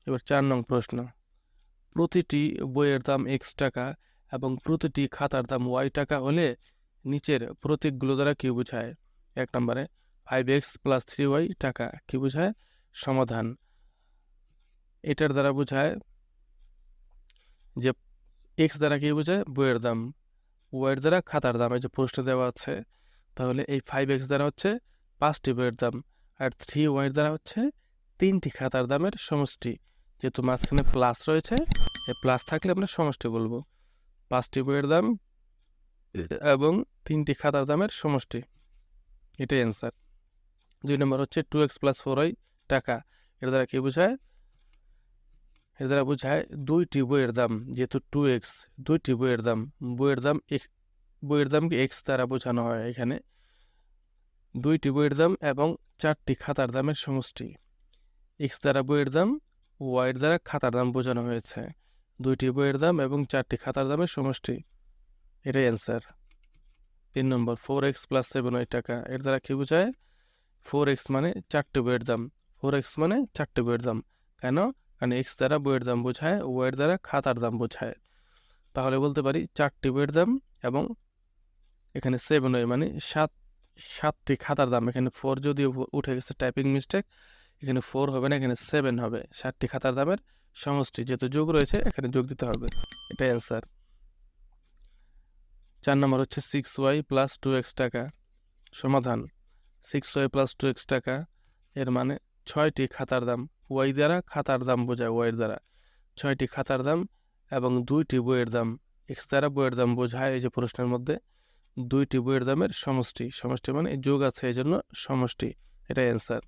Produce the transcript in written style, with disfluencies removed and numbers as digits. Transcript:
এবার 4 নং প্রশ্ন, প্রতিটি বইয়ের দাম x টাকা এবং প্রতিটি খাতার দাম y টাকা হলে নিচের প্রতীকগুলো দ্বারা কি বোঝায়? 1 নম্বরে 5x + 3y টাকা কি বোঝায়? সমাধান। এটার দ্বারা বোঝায় যে x দ্বারা কি বোঝায়? বইয়ের দাম, y এর দ্বারা খাতার দাম। এই যে প্রশ্ন দেওয়া আছে, তাহলে এই 5x দ্বারা হচ্ছে 5টি বইয়ের দাম, আর 3y দ্বারা হচ্ছে 3টি খাতার দামের সমষ্টি। যেহেতু মাঝখানে প্লাস রয়েছে, এই প্লাস থাকলে আমরা সমষ্টি বলবো। 5টি বইয়ের দাম এবং 3টি খাতার দামের সমষ্টি, এটাই অ্যান্সার। 2 নম্বর হচ্ছে 2x + 4y টাকা, এর দ্বারা কি বোঝায়? এর দ্বারা বোঝায় 2টি বইয়ের দাম। যেহেতু 2x, 2টি বইয়ের দাম, বইয়ের দামকে x দ্বারা বোঝানো হয় এখানে। 2টি বইয়ের দাম এবং 4টি খাতার দামের সমষ্টি। x দ্বারা বইয়ের দাম, y দ্বারা খাতার দাম বোঝানো হয়েছে। 2টি বইয়ের দাম এবং 4টি খাতার দামের সমষ্টি, এটাই অ্যান্সার। 3 নম্বর 4x + 7y টাকা, এর দ্বারা কি বোঝায়? 4x মানে 4টি বইয়ের দাম, 4x মানে 4টি বইয়ের দাম। কেন? কারণ x দ্বারা বইয়ের দাম বোঝায়, y দ্বারা খাতার দাম বোঝায়। তাহলে বলতে পারি 4টি বইয়ের দাম এবং এখানে 7y মানে 7টি খাতার দাম। এখানে 4 যদিও উঠে গেছে, টাইপিং মিস্টেক, এখানে 4 হবে না, এখানে 7 হবে। 7টি খাতার দামের সমষ্টি, যেহেতু যোগ রয়েছে এখানে যোগ দিতে হবে, এটাই অ্যান্সার। 4 নম্বর হচ্ছে 6y + 2x টাকা, সমাধান। 6y + 2x টাকা এর মানে 6টি খাতার দাম, y দ্বারা খাতার দাম বোঝায়, y দ্বারা 6টি খাতার দাম এবং 2টি বইয়ের দাম, x দ্বারা বইয়ের দাম বোঝায়। এই যে প্রশ্নের মধ্যে 2টি বইয়ের দামের সমষ্টি, সমষ্টি মানে যোগ আছে এই জন্য সমষ্টি, এটাই অ্যান্সার।